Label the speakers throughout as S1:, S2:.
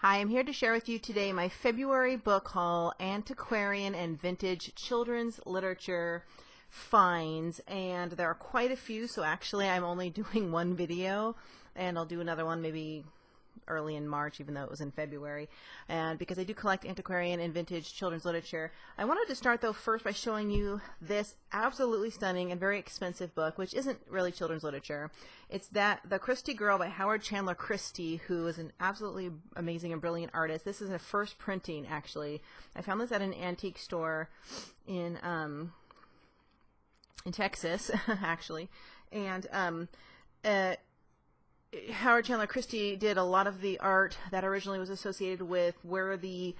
S1: Hi, I'm here to share with you today my February book haul, Antiquarian and Vintage Children's Literature Finds, and there are quite a few, so actually I'm only doing one video, and I'll do another one maybe early in March, even though it was in February, and because I do collect antiquarian and vintage children's literature. I wanted to start though first by showing you this absolutely stunning and very expensive book, which isn't really children's literature. It's The Christie Girl by Howard Chandler Christie, who is an absolutely amazing and brilliant artist. This is a first printing, actually. I found this at an antique store in Texas, actually, and Howard Chandler Christie did a lot of the art that originally was associated with where the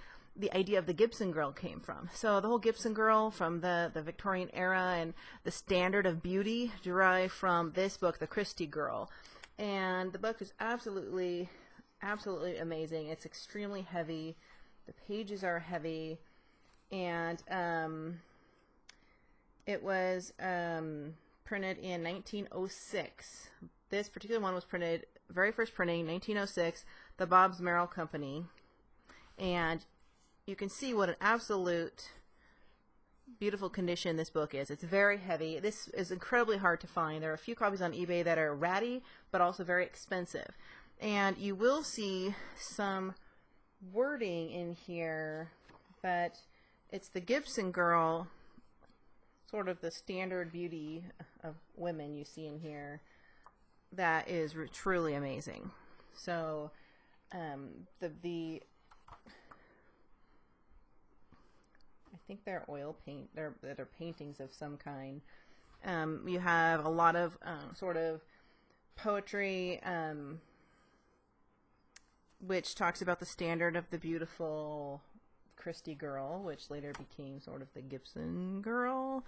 S1: idea of the Gibson girl came from. So the whole Gibson girl from the Victorian era and the standard of beauty derived from this book, The Christie Girl. And the book is absolutely amazing. It's extremely heavy. The pages are heavy. And it was printed in 1906. This particular one was printed, very first printing, 1906, the Bobbs Merrill Company. And you can see what an absolute beautiful condition this book is. It's very heavy. This is incredibly hard to find. There are a few copies on eBay that are ratty, but also very expensive. And you will see some wording in here, but it's the Gibson girl, sort of the standard beauty of women you see in here. That is truly amazing. So I think they're oil paint. They're paintings of some kind. You have a lot of sort of poetry, which talks about the standard of the beautiful Christie girl, which later became sort of the Gibson girl.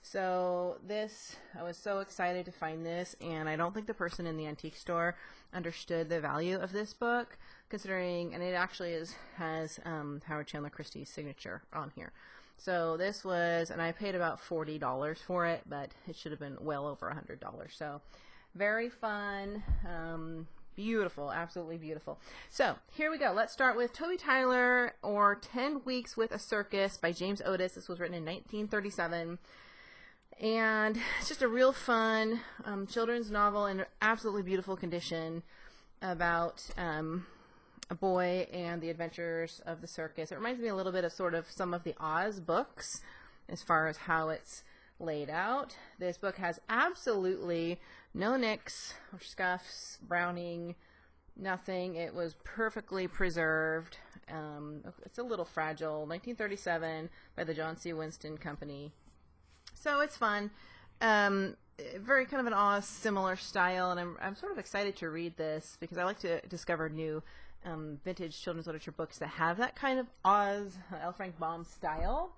S1: So this, I was so excited to find this, and I don't think the person in the antique store understood the value of this book, considering, and it actually has Howard Chandler Christie's signature on here. So this was, and I paid about $40 for it, but it should have been well over $100. So very fun, beautiful, absolutely beautiful. So here we go. Let's start with Toby Tyler, or 10 Weeks with a Circus by James Otis. This was written in 1937. And it's just a real fun children's novel in absolutely beautiful condition about a boy and the adventures of the circus. It reminds me a little bit of sort of some of the Oz books as far as how it's laid out. This book has absolutely no nicks or scuffs, browning, nothing. It was perfectly preserved. It's a little fragile. 1937 by the John C. Winston Company. So it's fun, very kind of an Oz similar style, and I'm sort of excited to read this because I like to discover new vintage children's literature books that have that kind of Oz, L. Frank Baum style.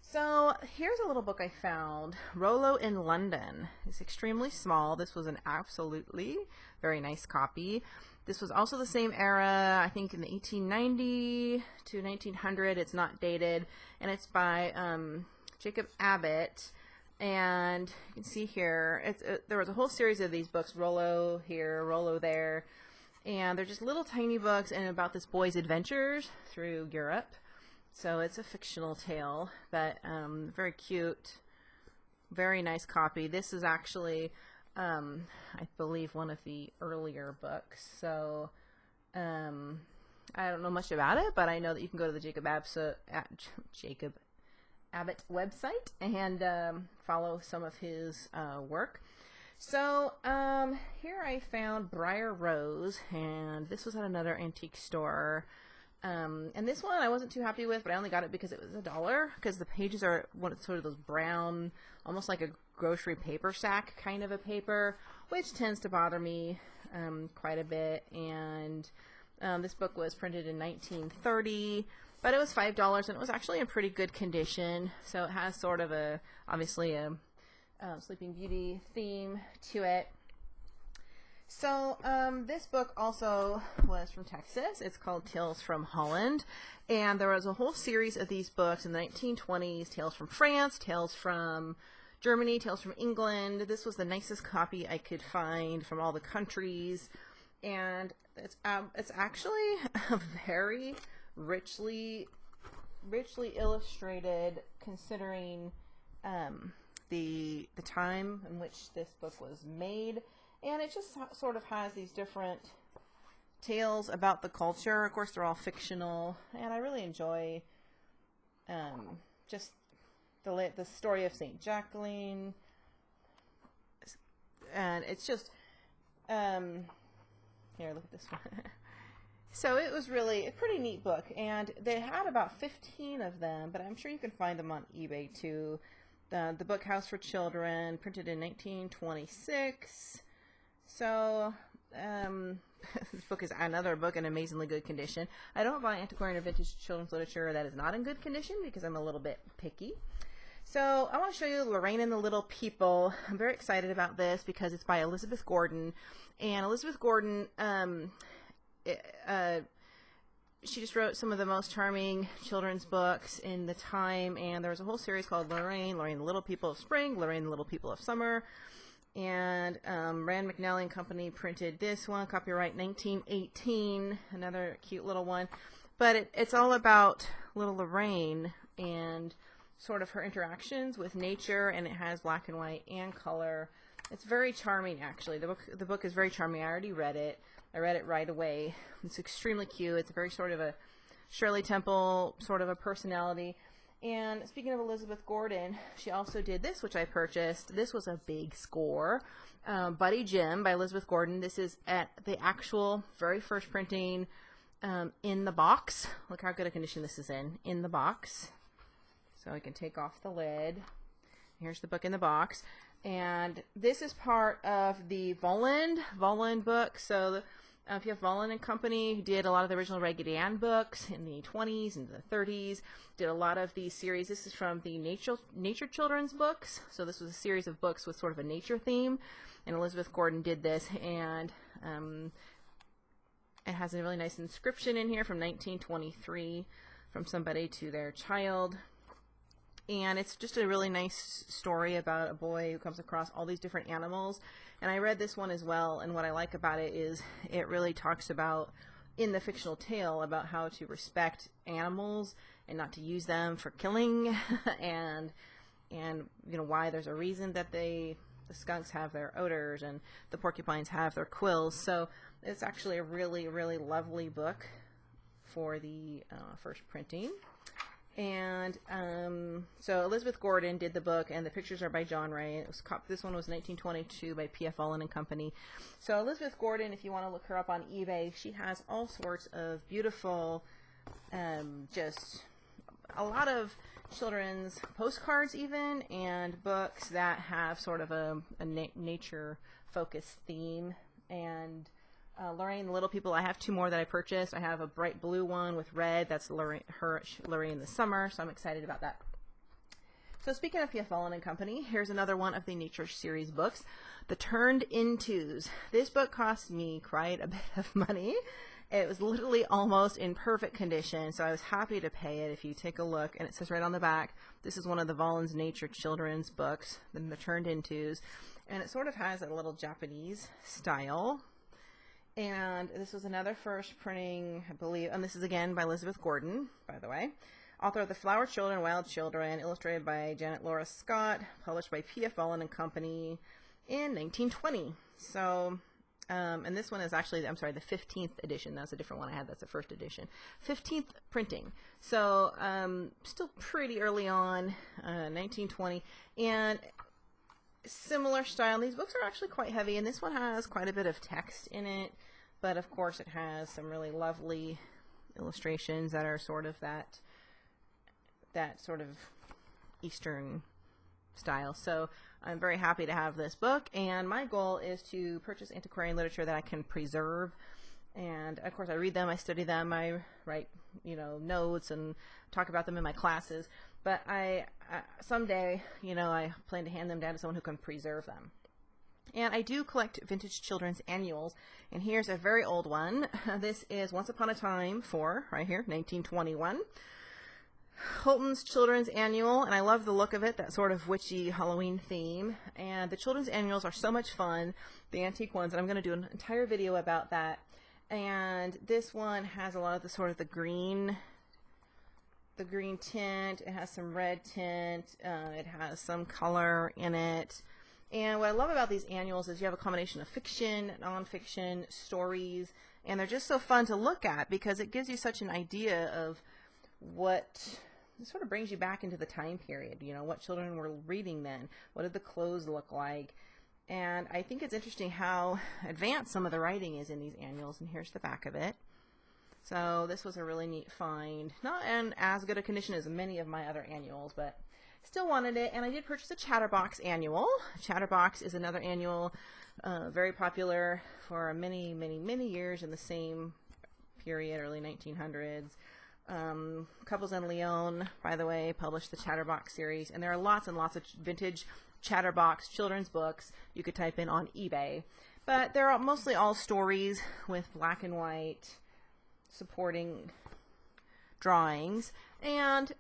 S1: So here's a little book I found, Rollo in London. It's extremely small. This was an absolutely very nice copy. This was also the same era, I think in the 1890 to 1900. It's not dated, and it's by Jacob Abbott. And you can see here, there was a whole series of these books, Rollo here, Rollo there, and they're just little tiny books and about this boy's adventures through Europe. So it's a fictional tale, but very cute, very nice copy. This is actually, I believe, one of the earlier books. So I don't know much about it, but I know that you can go to the Jacob Abbott website and follow some of his work. So here I found Briar Rose, and this was at another antique store. And this one I wasn't too happy with, but I only got it because it was $1, because the pages are sort of those brown, almost like a grocery paper sack kind of a paper, which tends to bother me quite a bit. And this book was printed in 1930. But it was $5, and it was actually in pretty good condition. So it has sort of obviously a Sleeping Beauty theme to it. So this book also was from Texas. It's called Tales from Holland. And there was a whole series of these books in the 1920s. Tales from France, Tales from Germany, Tales from England. This was the nicest copy I could find from all the countries. and it's actually a very richly illustrated, considering the time in which this book was made, and it just sort of has these different tales about the culture. Of course, they're all fictional, and I really enjoy just the story of Saint Jacqueline, and it's just here, look at this one. So it was really a pretty neat book, and they had about 15 of them, but I'm sure you can find them on eBay too. The Book House for Children, printed in 1926. So this book is another book in amazingly good condition. I don't buy antiquarian or vintage children's literature that is not in good condition because I'm a little bit picky. So I want to show you Lorraine and the Little People. I'm very excited about this because it's by Elizabeth Gordon, and Elizabeth Gordon she just wrote some of the most charming children's books in the time, and there was a whole series called Lorraine and the Little People of Spring, Lorraine and the Little People of Summer, and Rand McNally and Company printed this one, copyright 1918, another cute little one, but it's all about little Lorraine and sort of her interactions with nature, and it has black and white and color. It's very charming, actually. The book is very charming. I already read it. I read it right away. It's extremely cute. It's very sort of a Shirley Temple sort of a personality. And speaking of Elizabeth Gordon, she also did this, which I purchased. This was a big score. Buddy Jim by Elizabeth Gordon. This is at the actual very first printing in the box. Look how good a condition this is in the box. So I can take off the lid. Here's the book in the box. And this is part of the Holland book. So if you have Holland and Company, who did a lot of the original Raggedy Ann books in the 20s and the 30s, did a lot of these series. This is from the nature children's books. So this was a series of books with sort of a nature theme. And Elizabeth Gordon did this. And it has a really nice inscription in here from 1923 from somebody to their child. And it's just a really nice story about a boy who comes across all these different animals. And I read this one as well, and what I like about it is it really talks about, in the fictional tale, about how to respect animals and not to use them for killing, and you know why there's a reason that the skunks have their odors and the porcupines have their quills. So it's actually a really, really lovely book for the first printing. And so Elizabeth Gordon did the book, and the pictures are by John Ray. This one was 1922 by P.F. Holland and Company. So Elizabeth Gordon, if you want to look her up on eBay, she has all sorts of beautiful, just a lot of children's postcards even, and books that have sort of a nature-focused theme. And Lorraine and the Little People, I have two more that I purchased. I have a bright blue one with red. That's Lorraine in the summer, so I'm excited about that. So speaking of P.F. Holland and Company, here's another one of the Nature series books, The Turned Intos. This book cost me quite a bit of money. It was literally almost in perfect condition, so I was happy to pay it. If you take a look, and it says right on the back, this is one of the Holland's Nature children's books, The Turned Intos, and it sort of has a little Japanese style. And this was another first printing, I believe, and this is again by Elizabeth Gordon, by the way. Author of The Flower Children, Wild Children, illustrated by Janet Laura Scott, published by P.F. Holland and Company in 1920. So, and this one is actually, I'm sorry, the 15th edition. That's a different one I had. That's the first edition. 15th printing. So, still pretty early on, 1920. And similar style. These books are actually quite heavy, and this one has quite a bit of text in it, but of course it has some really lovely illustrations that are sort of that sort of Eastern style. So I'm very happy to have this book, and my goal is to purchase antiquarian literature that I can preserve. And of course I read them, I study them, I write, notes and talk about them in my classes. But someday, I plan to hand them down to someone who can preserve them. And I do collect vintage children's annuals. And here's a very old one. This is Once Upon a Time right here, 1921. Holton's Children's Annual, and I love the look of it, that sort of witchy Halloween theme. And the children's annuals are so much fun, the antique ones, and I'm going to do an entire video about that And this one has a lot of the sort of the green tint. It has some red tint. It has some color in it. And what I love about these annuals is you have a combination of fiction, nonfiction, stories, and they're just so fun to look at because it gives you such an idea of what it sort of brings you back into the time period. You know, what children were reading then. What did the clothes look like? And I think it's interesting how advanced some of the writing is in these annuals, and here's the back of it. So this was a really neat find. Not in as good a condition as many of my other annuals, but still wanted it. And I did purchase a Chatterbox Annual. Chatterbox is another annual, very popular for many, many, many years in the same period, early 1900s. Couples in Lyon, by the way, published the Chatterbox series. And there are lots and lots of vintage Chatterbox children's books you could type in on eBay. But they're mostly all stories with black and white supporting drawings, and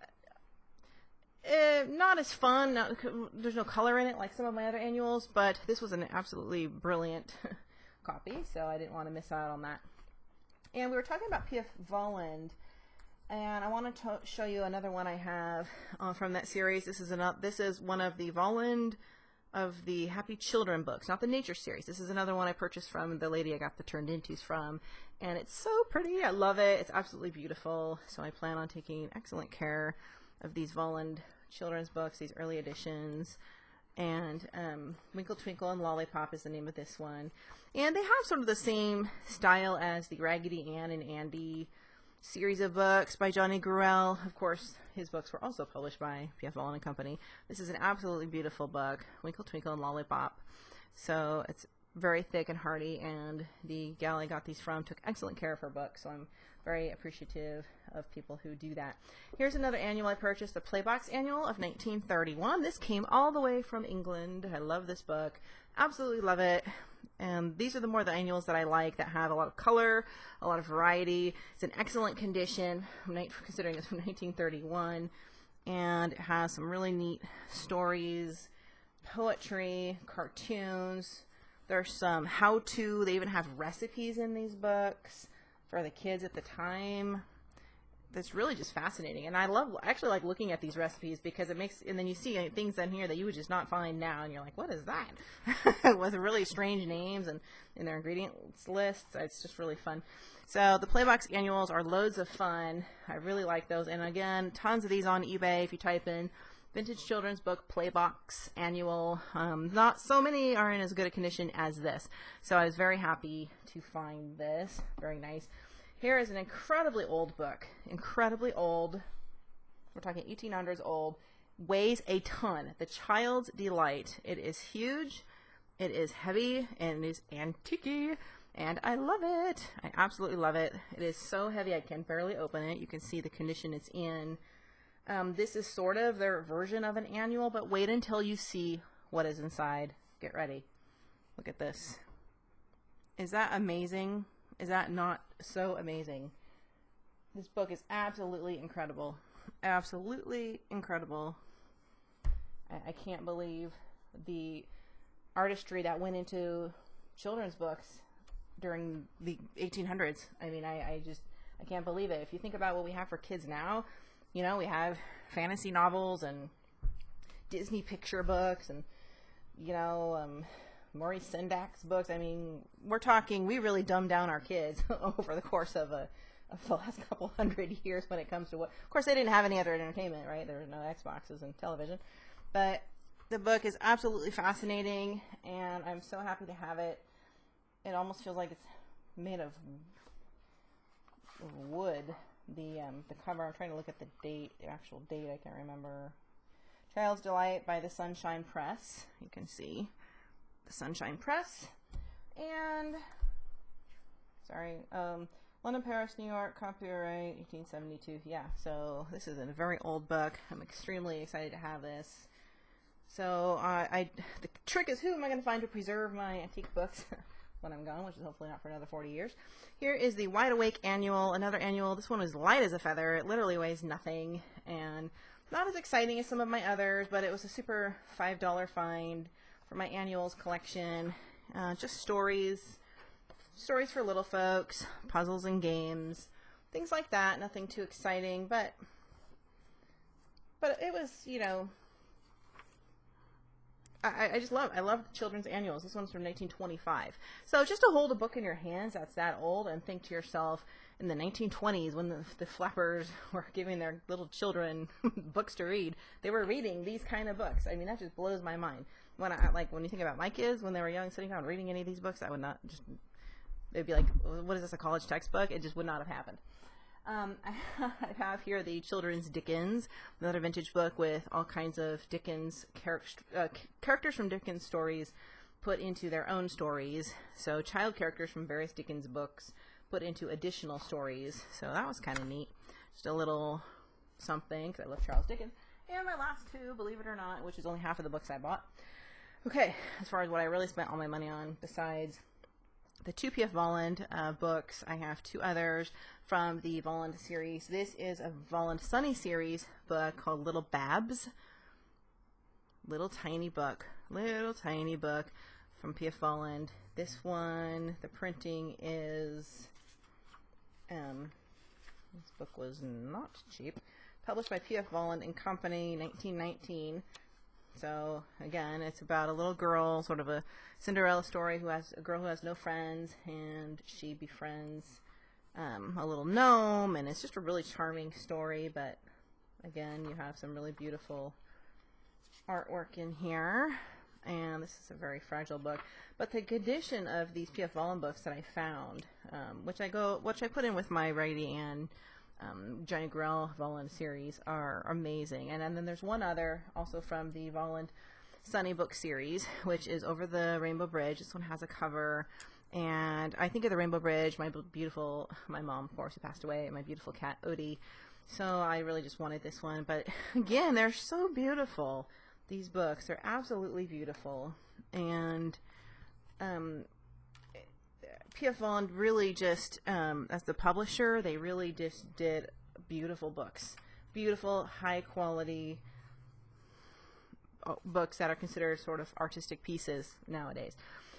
S1: not as fun. There's no color in it like some of my other annuals, but this was an absolutely brilliant copy, so I didn't want to miss out on that. And we were talking about P.F. Holland, and I want to show you another one I have from that series. This is one of the Holland of the Happy Children books, not the nature series. This is another one I purchased from the lady I got the turned intos from, and it's so pretty. I love it. It's absolutely beautiful. So I plan on taking excellent care of these Holland children's books, these early editions. And Winkle Twinkle and Lollipop is the name of this one. And they have sort of the same style as the Raggedy Ann and Andy series of books by Johnny Gruelle. Of course, his books were also published by P.F. Holland and Company. This is an absolutely beautiful book, Winkle Twinkle and Lollipop. So it's very thick and hearty, and the gal I got these from took excellent care of her book, so I'm very appreciative of people who do that. Here's another annual I purchased, the Playbox Annual of 1931. This came all the way from England. I love this book. Absolutely love it. And these are the annuals that I like, that have a lot of color, a lot of variety. It's in excellent condition, considering it's from 1931, and it has some really neat stories, poetry, cartoons. There's some how-to. They even have recipes in these books for the kids at the time. That's really just fascinating, and I actually like looking at these recipes because it makes, and then you see things in here that you would just not find now, and you're like, what is that? With really strange names and in their ingredients lists. It's just really fun. So the Playbox Annuals are loads of fun. I really like those, and again, tons of these on eBay if you type in vintage children's book Playbox Annual. Not so many are in as good a condition as this, so I was very happy to find this. Very nice. Here is an incredibly old book. Incredibly old. We're talking 1800s old. Weighs a ton. The Child's Delight. It is huge. It is heavy. And it is antique. And I love it. I absolutely love it. It is so heavy I can barely open it. You can see the condition it's in. This is sort of their version of an annual, but wait until you see what is inside. Get ready. Look at this. Is that amazing? Is that not so amazing? This book is absolutely incredible. Absolutely incredible. I can't believe the artistry that went into children's books during the 1800s. I mean, I can't believe it. If you think about what we have for kids now, you know, we have fantasy novels and Disney picture books and, you know, Maurice Sendak's books. I mean, we really dumbed down our kids over the course of the last couple hundred years when it comes to what, of course they didn't have any other entertainment, right? There were no Xboxes and television, but the book is absolutely fascinating, and I'm so happy to have it. It almost feels like it's made of wood. The cover, I'm trying to look at the date, the actual date, I can't remember. Child's Delight by the Sunshine Press. You can see the Sunshine Press. And, sorry, London, Paris, New York, copyright 1872. Yeah, so this is a very old book. I'm extremely excited to have this. So the trick is, who am I going to find to preserve my antique books when I'm gone, which is hopefully not for another 40 years. Here is the Wide Awake Annual, another annual. This one is light as a feather. It literally weighs nothing, and not as exciting as some of my others, but it was a super $5 find for my annuals collection. Just stories stories for little folks, puzzles and games, things like that. Nothing too exciting, but it was, you know, I love children's annuals. This one's from 1925. So just to hold a book in your hands that's that old and think to yourself, in the 1920s when the flappers were giving their little children books to read, they were reading these kind of books. I mean, that just blows my mind. When you think about my kids when they were young sitting down reading any of these books, I would not just, they'd be like, what is this, a college textbook? It just would not have happened. I have here the Children's Dickens, another vintage book with all kinds of Dickens characters from Dickens stories put into their own stories. So child characters from various Dickens books put into additional stories. So that was kind of neat. Just a little something, because I love Charles Dickens. And my last two, believe it or not, which is only half of the books I bought. Okay, as far as what I really spent all my money on, besides the two P.F. Holland books, I have two others from the Holland series. This is a Holland Sunny series book called Little Babs. Little tiny book from P.F. Holland. This one, the printing is, this book was not cheap. Published by P.F. Holland and Company, 1919. So again, it's about a little girl, sort of a Cinderella story, a girl who has no friends, and she befriends a little gnome, and it's just a really charming story. But again, you have some really beautiful artwork in here, and this is a very fragile book. But the condition of these P.F. Holland books that I found, which I put in with my Raggedy Ann Johnny Grell Holland series, are amazing. And then there's one other also from the Holland Sunny book series, which is Over the Rainbow Bridge. This one has a cover, and I think of the Rainbow Bridge, my mom, of course, who passed away, and my beautiful cat Odie. So I really just wanted this one. But again, they're so beautiful. These books are absolutely beautiful, and P.F. Holland really just, as the publisher, they really just did beautiful books. Beautiful, high-quality books that are considered sort of artistic pieces nowadays.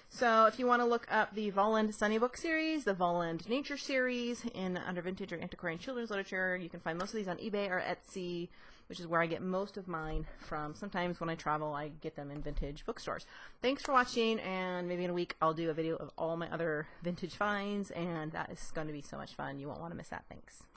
S1: So if you want to look up the Holland Sunny book series, the Holland Nature series under vintage or antiquarian children's literature, you can find most of these on eBay or Etsy, which is where I get most of mine from. Sometimes when I travel, I get them in vintage bookstores. Thanks for watching, and maybe in a week I'll do a video of all my other vintage finds, and that is going to be so much fun. You won't want to miss that. Thanks.